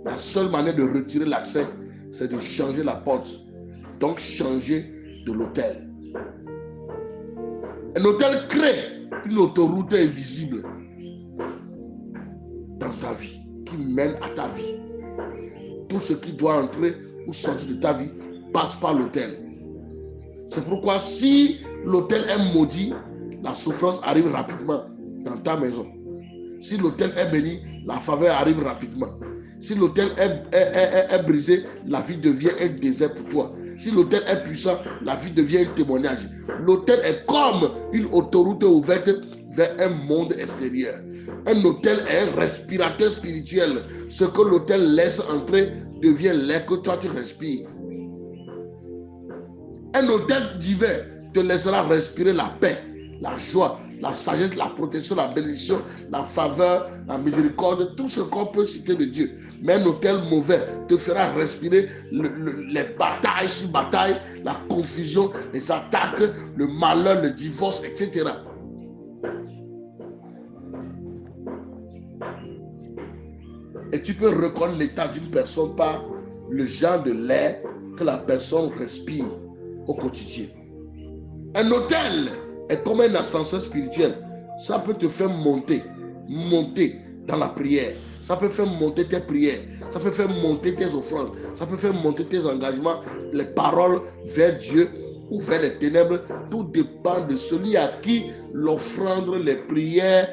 La seule manière de retirer l'accès, c'est de changer la porte. Donc, changer de l'autel. Un hôtel crée une autoroute invisible dans ta vie, qui mène à ta vie. Tout ce qui doit entrer ou sortir de ta vie passe par l'hôtel. C'est pourquoi si l'hôtel est maudit, la souffrance arrive rapidement dans ta maison. Si l'hôtel est béni, la faveur arrive rapidement. Si l'hôtel est brisé, la vie devient un désert pour toi. Si l'autel est puissant, la vie devient un témoignage. L'autel est comme une autoroute ouverte vers un monde extérieur. Un autel est un respirateur spirituel. Ce que l'autel laisse entrer devient l'air que toi tu respires. Un autel divin te laissera respirer la paix, la joie, la sagesse, la protection, la bénédiction, la faveur, la miséricorde, tout ce qu'on peut citer de Dieu. Mais un autel mauvais te fera respirer les batailles sur batailles, la confusion, les attaques, le malheur, le divorce, etc. Et tu peux reconnaître l'état d'une personne par le genre de l'air que la personne respire au quotidien. Un autel est comme un ascenseur spirituel. Ça peut te faire monter dans la prière. Ça peut faire monter tes prières. Ça peut faire monter tes offrandes. Ça peut faire monter tes engagements, les paroles vers Dieu ou vers les ténèbres. Tout dépend de celui à qui l'offrande, les prières,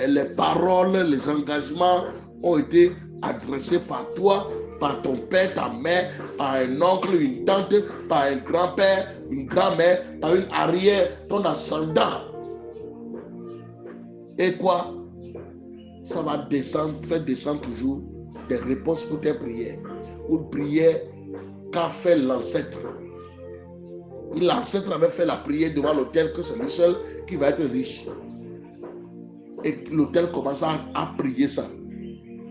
les paroles, les engagements ont été adressés par toi, par ton père, ta mère, par un oncle, une tante, par un grand-père, une grand-mère, par une arrière, ton ascendant. Et quoi? Ça va descendre, faire descendre toujours des réponses pour tes prières. Une prière qu'a fait l'ancêtre. L'ancêtre avait fait la prière devant l'autel, que c'est le seul qui va être riche. Et l'autel commence à prier ça.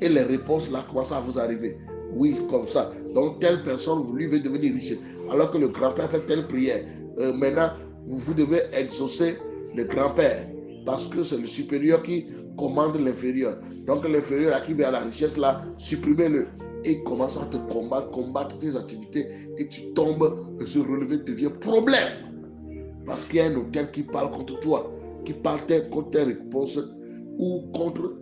Et les réponses là commencent à vous arriver. Oui, comme ça. Donc, telle personne, lui veut devenir riche. Alors que le grand-père fait telle prière. Maintenant, vous devez exaucer le grand-père. Parce que c'est le supérieur qui commande l'inférieur. Donc, l'inférieur là, qui veut à la richesse là, supprimez-le. Et commence à te combattre tes activités. Et tu tombes, et se relever devient problème. Parce qu'il y a un autel qui parle contre toi. Qui parle contre tes réponses. Ou contre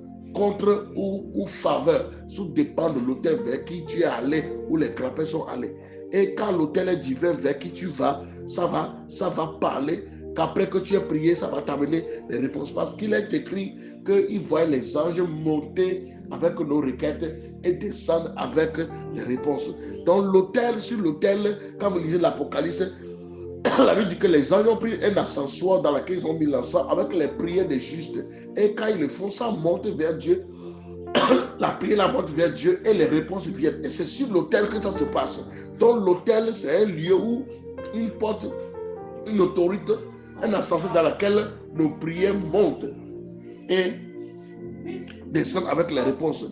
ou faveur. Tout dépend de l'autel vers qui tu es allé ou les grands-pères sont allés. Et quand l'autel est divin vers qui tu vas, ça va parler. Qu'après que tu aies prié, ça va t'amener les réponses. Parce qu'il est écrit qu'il voit les anges monter avec nos requêtes et descendre avec les réponses. Donc l'autel, sur l'autel, quand vous lisez l'Apocalypse, la Bible dit que les anges ont pris un ascensoir dans lequel ils ont mis l'encens avec les prières des justes. Et quand ils le font, ça monte vers Dieu. La prière monte vers Dieu et les réponses viennent. Et c'est sur l'autel que ça se passe. Donc l'autel, c'est un lieu où une porte, une autorité, un ascenseur dans lequel nos prières montent et descendent avec les réponses,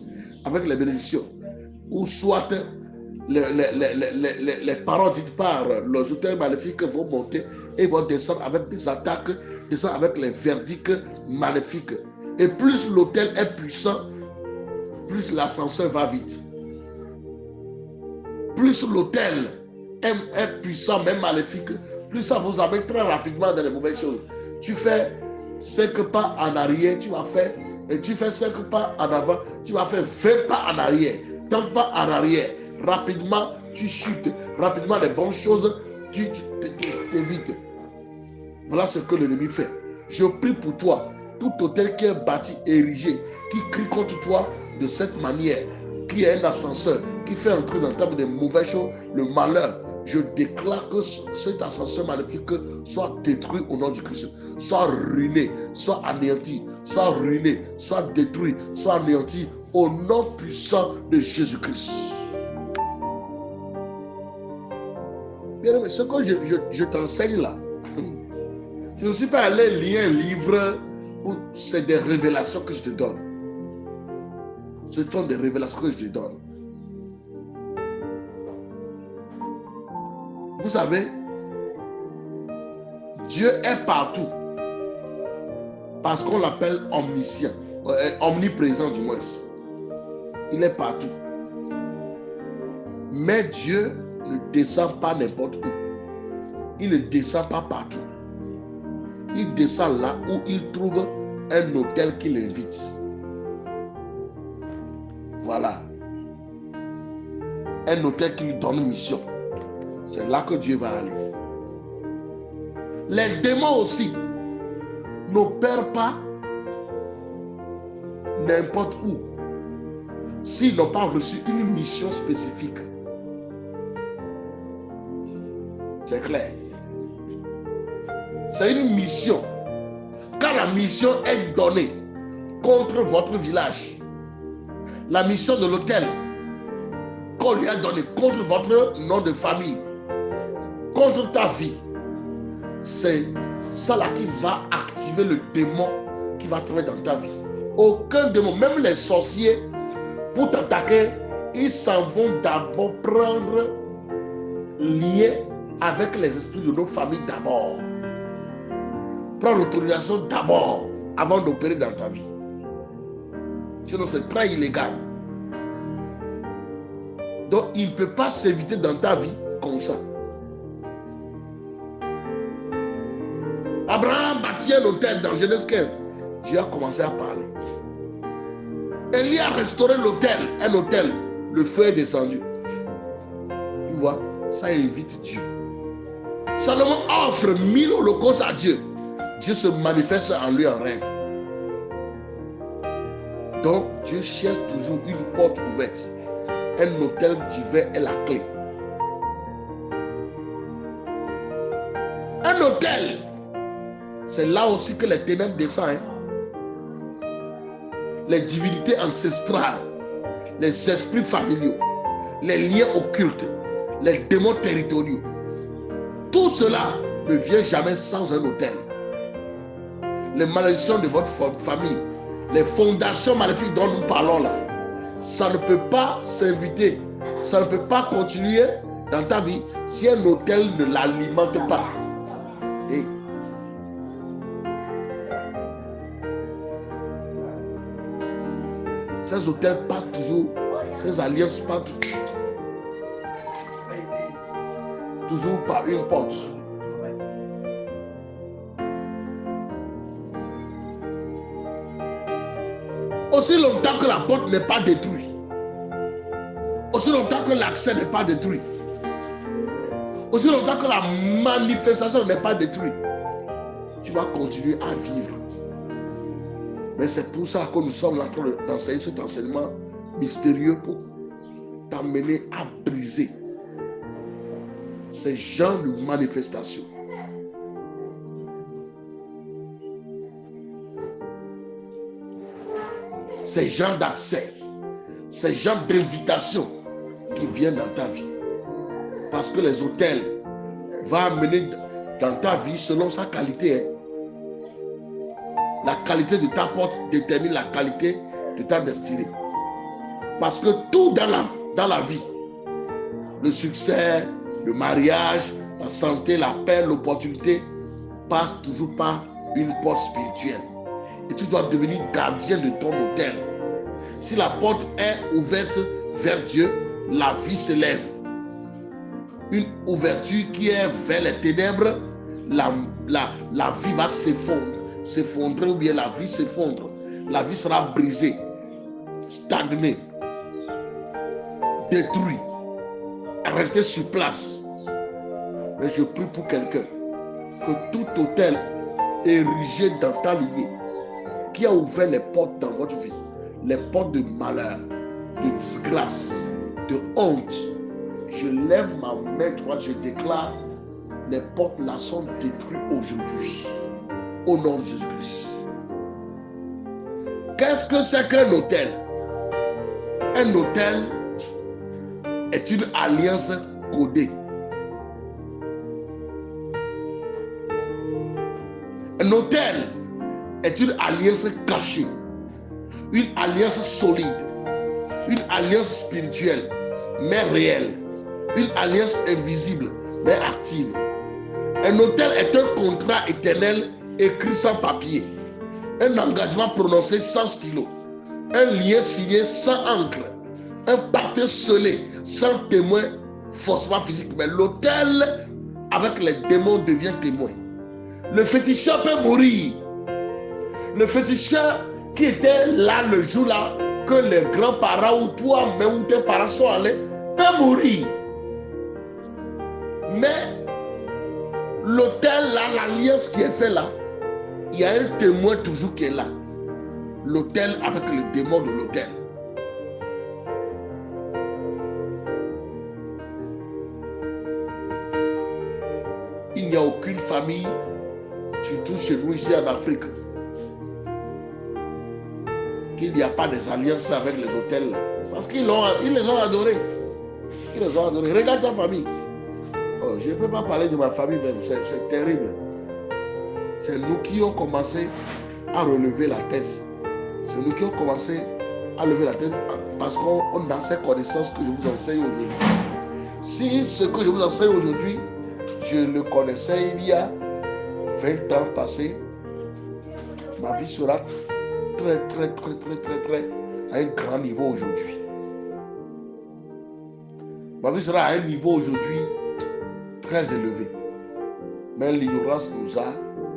avec les bénédictions. Ou soit les paroles dites par les auteurs maléfiques vont monter et vont descendre avec des attaques, descendre avec les verdicts maléfiques. Et plus l'autel est puissant, plus l'ascenseur va vite. Plus l'autel est puissant, même maléfique, plus ça vous amène très rapidement dans les mauvaises choses. Tu fais 5 pas en arrière, tu vas faire, et tu fais 5 pas en avant, tu vas faire 20 pas en arrière, 30 pas en arrière. Rapidement, tu chutes. Rapidement, les bonnes choses, tu t'évites. Voilà ce que l'ennemi fait. Je prie pour toi. Tout autel qui est bâti, érigé, qui crie contre toi de cette manière, qui est un ascenseur, qui fait entrer dans ta vie des mauvaises choses, le malheur, je déclare que cet ascenseur maléfique soit détruit au nom du Christ. Soit ruiné, soit anéanti, soit ruiné, soit détruit, soit anéanti au nom puissant de Jésus-Christ. Bien aimé, ce que je t'enseigne là, je ne suis pas allé lire un livre où c'est des révélations que je te donne. Ce sont des révélations que je te donne. Vous savez, Dieu est partout. Parce qu'on l'appelle omniscient, omniprésent du moins. Il est partout. Mais Dieu ne descend pas n'importe où. Il ne descend pas partout. Il descend là où il trouve un hôtel qui l'invite. Voilà. Un hôtel qui lui donne une mission. C'est là que Dieu va aller. Les démons aussi n'opèrent pas n'importe où s'ils n'ont pas reçu une mission spécifique. C'est clair. C'est une mission. Quand la mission est donnée contre votre village, la mission de l'hôtel qu'on lui a donnée contre votre nom de famille, contre ta vie, c'est ça là qui va activer le démon qui va travailler dans ta vie. Aucun démon, même les sorciers, pour t'attaquer, ils s'en vont d'abord prendre lien avec les esprits de nos familles d'abord. Prends l'autorisation d'abord avant d'opérer dans ta vie. Sinon c'est très illégal. Donc il ne peut pas s'éviter dans ta vie comme ça. Abraham bâtit un hôtel dans Genèse 15. Dieu a commencé à parler. Élie a restauré l'hôtel, un hôtel. Le feu est descendu. Tu vois, ça invite Dieu. Salomon offre 1000 holocaustes à Dieu. Dieu se manifeste en lui en rêve. Donc, Dieu cherche toujours une porte ouverte. Un hôtel divin est la clé. Un hôtel, c'est là aussi que les ténèbres descendent. Les divinités ancestrales, les esprits familiaux, les liens occultes, les démons territoriaux. Tout cela ne vient jamais sans un hôtel. Les malédictions de votre famille, les fondations maléfiques dont nous parlons là, ça ne peut pas s'inviter, ça ne peut pas continuer dans ta vie si un hôtel ne l'alimente pas. Et ces hôtels partent toujours, ces alliances partent toujours par une porte. Aussi longtemps que la porte n'est pas détruite, aussi longtemps que l'accès n'est pas détruit, aussi longtemps que la manifestation n'est pas détruite, tu vas continuer à vivre. Mais c'est pour ça que nous sommes en train d'enseigner cet enseignement mystérieux pour t'amener à briser ces genres de manifestations. Ces genres d'accès, ces genres d'invitations qui viennent dans ta vie. Parce que les hôtels vont amener dans ta vie selon sa qualité. La qualité de ta porte détermine la qualité de ta destinée. Parce que tout dans la vie, le succès, le mariage, la santé, la paix, l'opportunité, passe toujours par une porte spirituelle. Et tu dois devenir gardien de ton hôtel. Si la porte est ouverte vers Dieu, la vie s'élève. Une ouverture qui est vers les ténèbres, la vie va s'effondrer, ou bien la vie s'effondre. La vie sera brisée, stagnée, détruite, rester sur place. Mais je prie pour quelqu'un que tout hôtel érigé dans ta lignée, qui a ouvert les portes dans votre vie, les portes de malheur, de disgrâce, de honte, je lève ma main droite, je déclare, les portes là sont détruites aujourd'hui. Au nom de Jésus-Christ. Qu'est-ce que c'est qu'un autel? Un autel est une alliance codée. Un autel est une alliance cachée, une alliance solide, une alliance spirituelle, mais réelle, une alliance invisible, mais active. Un autel est un contrat éternel écrit sans papier, un engagement prononcé sans stylo, un lien signé sans encre, un pacte scellé sans témoin forcément physique. Mais l'autel avec les démons devient témoin. Le féticheur peut mourir. Le féticheur qui était là le jour-là que les grands-parents ou toi-même ou tes parents sont allés peut mourir. Mais l'autel là, l'alliance qui est faite là, il y a un témoin toujours qui est là. L'autel avec le démon de l'autel. Il n'y a aucune famille, surtout chez nous ici en Afrique, qu'il n'y a pas des alliances avec les autels. Parce qu'ils les ont adorés. Ils les ont adorés. Regarde ta famille. Oh, je ne peux pas parler de ma famille même. C'est terrible. C'est nous qui avons commencé à relever la tête. C'est nous qui avons commencé à lever la tête parce qu'on a ces connaissances que je vous enseigne aujourd'hui. Si ce que je vous enseigne aujourd'hui, je le connaissais il y a 20 ans passés, ma vie sera très à un grand niveau aujourd'hui. Ma vie sera à un niveau aujourd'hui très élevé. Mais l'ignorance nous a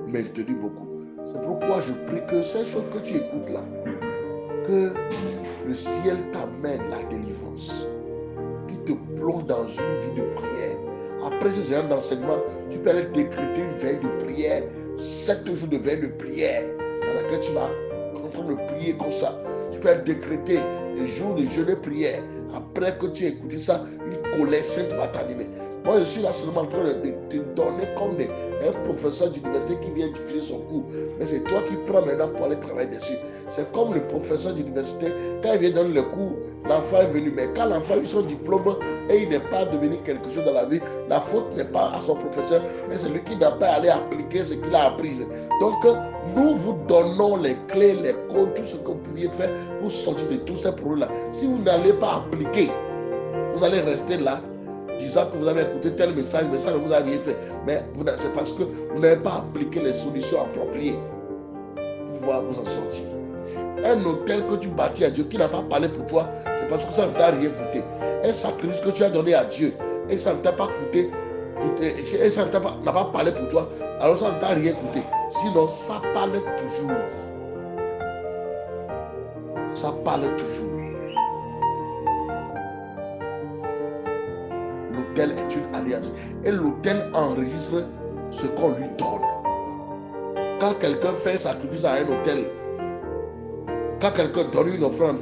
maintenu beaucoup. C'est pourquoi je prie que ces choses que tu écoutes là, que le ciel t'amène la délivrance, qui te plonge dans une vie de prière. Après ces heures d'enseignement, tu peux aller décréter une veille de prière, 7 jours de veille de prière, dans laquelle tu vas en train de prier comme ça. Tu peux aller décréter des jours de jeûne de prière. Après que tu aies écouté ça, une colère sainte va t'animer. Moi, je suis là seulement en train de te donner comme un professeur d'université qui vient diffuser son cours. Mais c'est toi qui prends maintenant pour aller travailler dessus. C'est comme le professeur d'université, quand il vient donner le cours, l'enfant est venu. Mais quand l'enfant a eu son diplôme et il n'est pas devenu quelque chose dans la vie, la faute n'est pas à son professeur, mais c'est lui qui n'a pas allé appliquer ce qu'il a appris. Donc, nous vous donnons les clés, les codes, tout ce que vous pouviez faire pour sortir de tous ces problèmes-là. Si vous n'allez pas appliquer, vous allez rester là, disant que vous avez écouté tel message, mais ça ne vous a rien fait. Mais c'est parce que vous n'avez pas appliqué les solutions appropriées pour pouvoir vous en sortir. Un hôtel que tu bâtis à Dieu qui n'a pas parlé pour toi, c'est parce que ça ne t'a rien coûté. Un sacrifice que tu as donné à Dieu et ça ne t'a pas coûté, et ça n'a pas parlé pour toi, alors ça ne t'a rien coûté. Sinon, ça parle toujours. Ça parle toujours. L'autel est une alliance. Et l'autel enregistre ce qu'on lui donne. Quand quelqu'un fait un sacrifice à un autel, quand quelqu'un donne une offrande,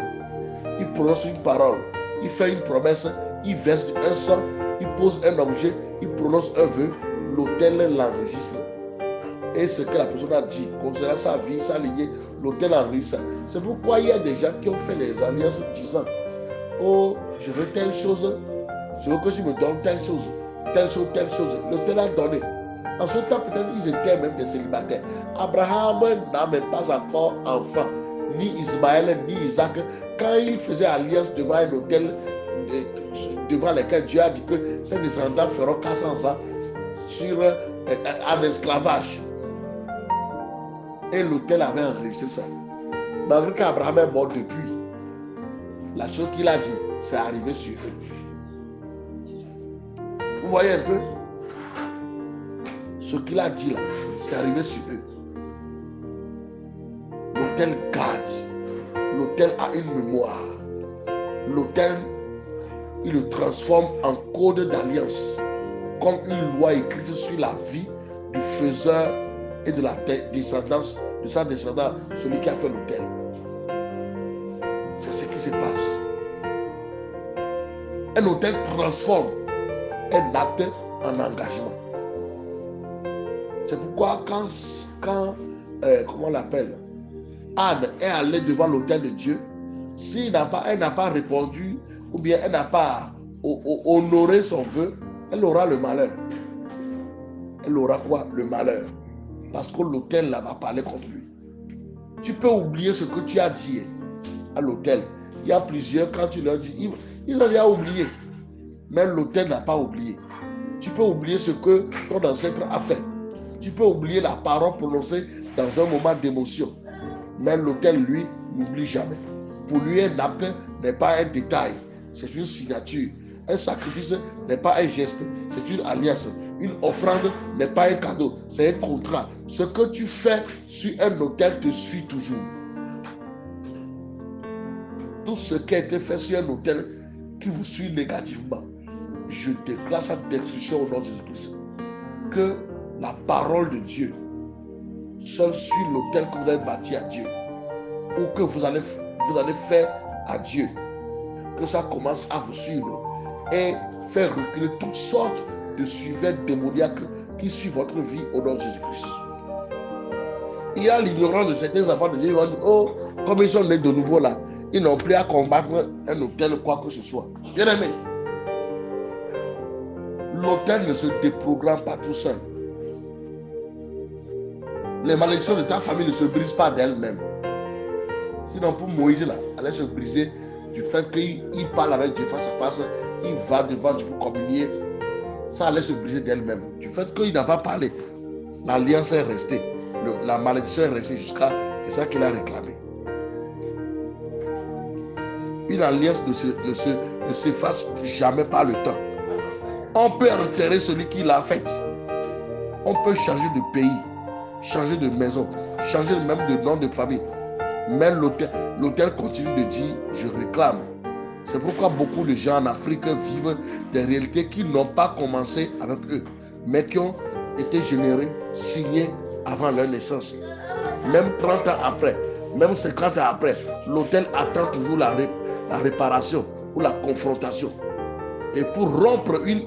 il prononce une parole, il fait une promesse, il verse un sang, il pose un objet, il prononce un vœu, l'autel l'enregistre. Et ce que la personne a dit concernant sa vie, sa lignée, l'autel enregistre. C'est pourquoi il y a des gens qui ont fait des alliances disant, oh, je veux telle chose, je veux que tu me donnes telle chose, telle chose, telle chose. L'autel a donné. En ce temps, peut-être ils étaient même des célibataires. Abraham n'a même pas encore enfant, ni Ismaël, ni Isaac. Quand il faisait alliance devant un autel, devant lequel Dieu a dit que ses descendants feront 400 ans en esclavage. Et l'autel avait enregistré ça. Malgré qu'Abraham est mort depuis, la chose qu'il a dit, c'est arrivé sur eux. Vous voyez un peu? Ce qu'il a dit là, c'est arrivé sur eux. L'autel garde. L'autel a une mémoire. L'autel, il le transforme en code d'alliance, comme une loi écrite sur la vie du faiseur et de la descendance, de sa descendance, celui qui a fait l'autel. C'est ce qui se passe. Un hôtel transforme un acte en engagement. C'est pourquoi quand comment on l'appelle, Anne est allée devant l'autel de Dieu, si elle n'a pas répondu, ou bien elle n'a pas honoré son vœu, elle aura le malheur. Elle aura quoi? Le malheur. Parce que l'autel là va parler contre lui. Tu peux oublier ce que tu as dit à l'autel. Il y a plusieurs, quand tu leur dis, ils ont déjà oublié. Mais l'autel n'a pas oublié. Tu peux oublier ce que ton ancêtre a fait. Tu peux oublier la parole prononcée dans un moment d'émotion. Mais l'autel, lui, n'oublie jamais. Pour lui, un acte n'est pas un détail. C'est une signature. Un sacrifice n'est pas un geste. C'est une alliance. Une offrande n'est pas un cadeau. C'est un contrat. Ce que tu fais sur un autel te suit toujours. Tout ce qui a été fait sur un autel qui vous suit négativement, je déclare sa destruction au nom de Jésus-Christ. Que la parole de Dieu seule sur l'autel que vous avez bâti à Dieu, ou que vous allez faire à Dieu, que ça commence à vous suivre et faire reculer toutes sortes de suiveurs démoniaques qui suivent votre vie au nom de Jésus-Christ. Il y a l'ignorance de certains enfants de Dieu. Ils vont dire, oh, comme ils sont nés de nouveau là, ils n'ont plus à combattre un autel ou quoi que ce soit. Bien aimé, l'autel ne se déprogramme pas tout seul. Les malédictions de ta famille ne se brisent pas d'elles-mêmes. Sinon, pour Moïse, là, elle allait se briser du fait qu'il parle avec Dieu face à face, il va devant Dieu pour communier. Ça allait se briser d'elle-même. Du fait qu'il n'a pas parlé, l'alliance est restée. La malédiction est restée jusqu'à ça qu'il a réclamé. Une alliance ne s'efface jamais par le temps. On peut enterrer celui qui l'a faite. On peut changer de pays, changer de maison, changer même de nom de famille. Mais l'autel continue de dire, je réclame. C'est pourquoi beaucoup de gens en Afrique vivent des réalités qui n'ont pas commencé avec eux, mais qui ont été générées, signées avant leur naissance. Même 30 ans après, même 50 ans après, l'autel attend toujours la réparation ou la confrontation. Et pour rompre une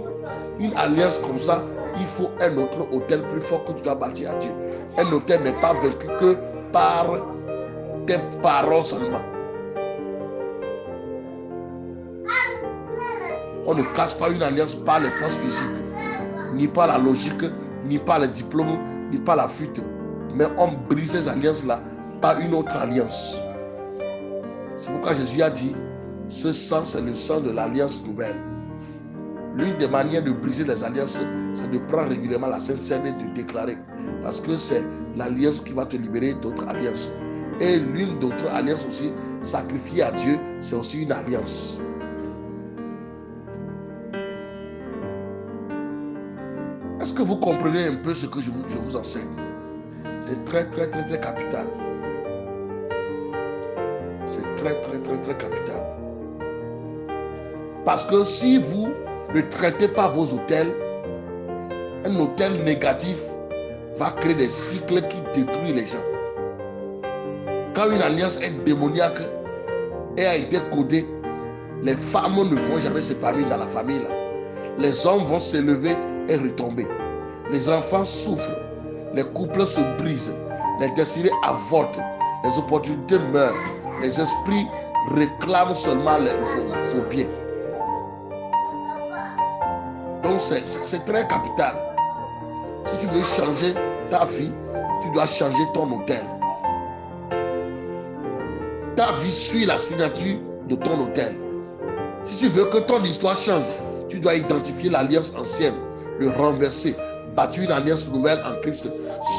alliance comme ça, il faut un autre autel plus fort que tu dois bâtir à Dieu. Un autel n'est pas vaincu que par tes paroles seulement. On ne casse pas une alliance par les forces physiques, ni par la logique, ni par les diplômes, ni par la fuite. Mais on brise ces alliances-là par une autre alliance. C'est pourquoi Jésus a dit, ce sang, c'est le sang de l'alliance nouvelle. L'une des manières de briser les alliances, c'est de prendre régulièrement la Sainte Seine et de déclarer. Parce que c'est l'alliance qui va te libérer d'autres alliances. Et l'une d'autres alliances aussi, sacrifier à Dieu, c'est aussi une alliance. Est-ce que vous comprenez un peu ce que je vous enseigne? C'est très capital. C'est très capital. Parce que si vous ne traitez pas vos hôtels, un hôtel négatif va créer des cycles qui détruisent les gens. Quand une alliance est démoniaque et a été codée, les femmes ne vont jamais s'épanouir dans la famille. Là. Les hommes vont s'élever et retomber. Les enfants souffrent, les couples se brisent, les destinées avortent, les opportunités meurent, les esprits réclament seulement vos biens. Donc c'est très capital. Si tu veux changer ta vie, tu dois changer ton hôtel. Ta vie suit la signature de ton hôtel. Si tu veux que ton histoire change, tu dois identifier l'alliance ancienne, le renverser, bâtir une alliance nouvelle en Christ,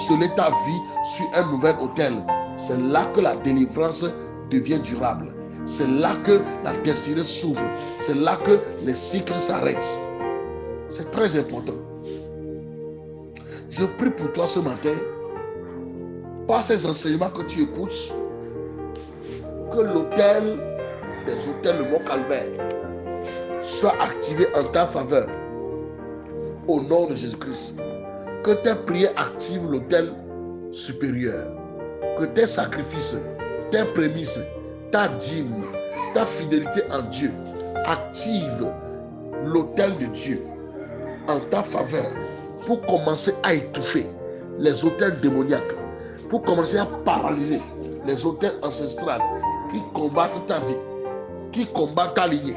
sceller ta vie sur un nouvel hôtel. C'est là que la délivrance devient durable. C'est là que la destinée s'ouvre. C'est là que les cycles s'arrêtent. C'est très important. Je prie pour toi ce matin, par ces enseignements que tu écoutes, que l'autel des hôtels de Mont-Calvaire soit activé en ta faveur. Au nom de Jésus-Christ. Que tes prières activent l'autel supérieur. Que tes sacrifices, tes prémices, ta dîme, ta fidélité en Dieu active l'autel de Dieu en ta faveur pour commencer à étouffer les autels démoniaques, pour commencer à paralyser les autels ancestrales qui combattent ta vie, qui combattent ta lignée,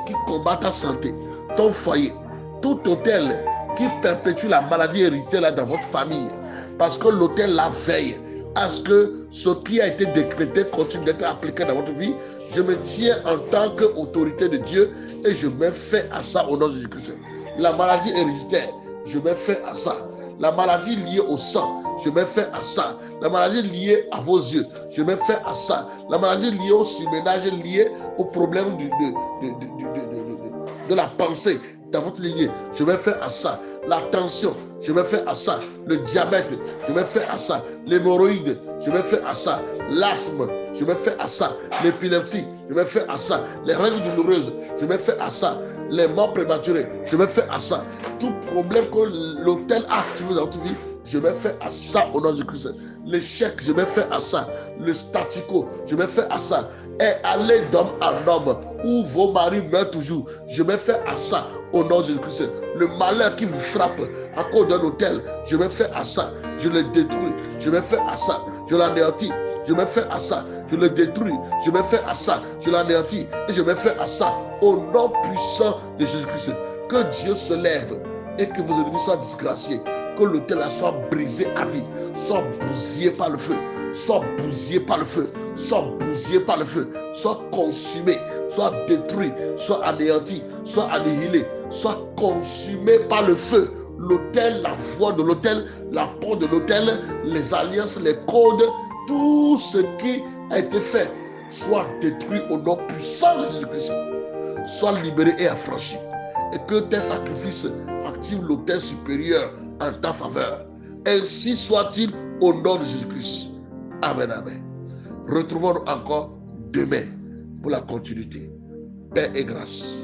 qui combattent ta santé, ton foyer, tout autel qui perpétue la maladie héritée là dans votre famille, parce que l'autel la veille à ce que ce qui a été décrété continue d'être appliqué dans votre vie. Je me tiens en tant qu'autorité de Dieu et je mets fin à ça au nom de Jésus-Christ. La maladie héréditaire, je mets fin à ça. La maladie liée au sang, je mets fin à ça. La maladie liée à vos yeux, je mets fin à ça. La maladie liée au surménage, liée au problème de la pensée dans votre lignée, je mets fin à ça. La tension, je mets fin à ça. Le diabète, je mets fin à ça. L'hémorroïde, je mets fin à ça. L'asthme, je mets fin à ça. L'épilepsie, je mets fin à ça. Les règles douloureuses, je mets fin à ça. Les morts prématurées, je mets fin à ça. Tout problème que l'autel a activé dans votre vie, je mets fin à ça au nom de Christ. L'échec, je mets fin à ça. Le statu quo, je mets fin à ça. Et allez d'homme en homme, où vos maris meurent toujours, je mets fin à ça au nom de Jésus-Christ. Le malheur qui vous frappe à cause d'un hôtel, je mets fin à ça. Je le détruis, je mets fin à ça. Je l'anéantis, je mets fin à ça. Je le détruis, je mets fin à ça. Je l'anéantis et je mets fin à ça au nom puissant de Jésus-Christ. Que Dieu se lève et que vos ennemis soient disgraciés. Que l'autel soit brisé à vie, soit bousillé par le feu, soit bousillé par le feu, soit bousillé par le feu, soit consumé, soit détruit, soit anéanti, soit annihilé, soit consumé par le feu. L'autel, la voix de l'autel, la porte de l'autel, les alliances, les codes, tout ce qui a été fait, soit détruit au nom puissant de Jésus-Christ, soit libéré et affranchi. Et que tes sacrifices activent l'autel supérieur en ta faveur. Ainsi soit-il au nom de Jésus-Christ. Amen, amen. Retrouvons-nous encore demain pour la continuité. Paix et grâce.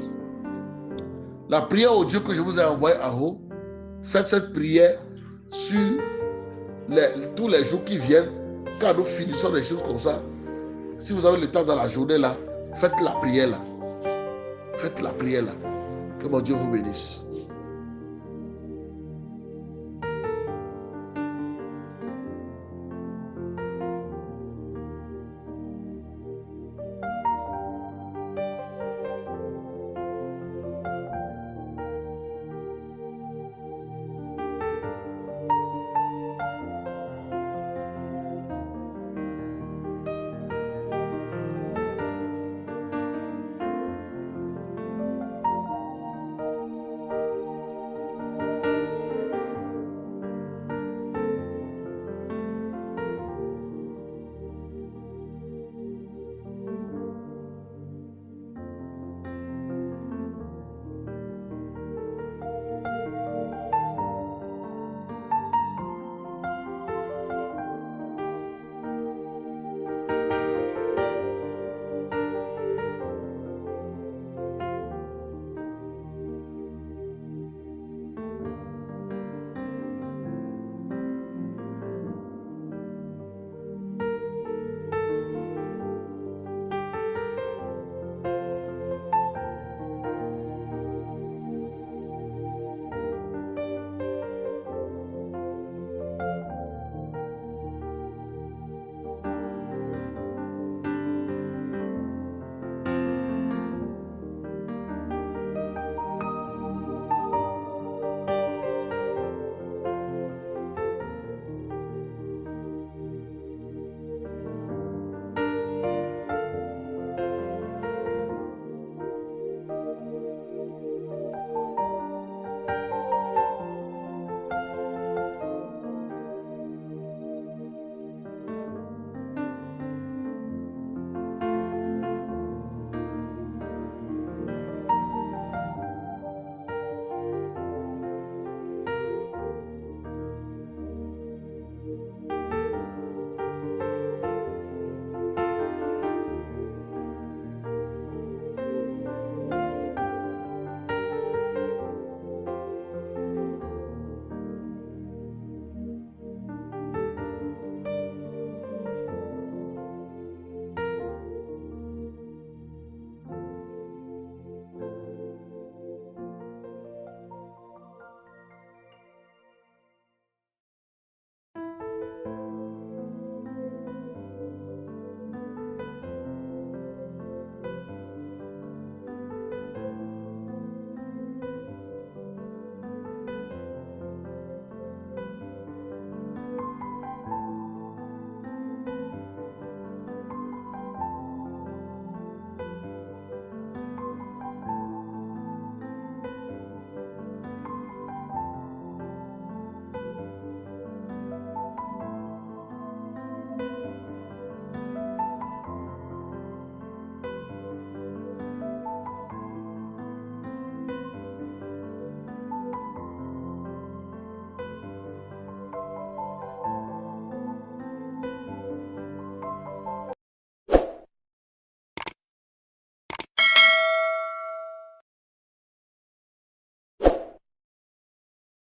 La prière au Dieu que je vous ai envoyé en haut, faites cette prière sur tous les jours qui viennent, quand nous finissons des choses comme ça. Si vous avez le temps dans la journée là, faites la prière là. Faites la prière là. Que mon Dieu vous bénisse.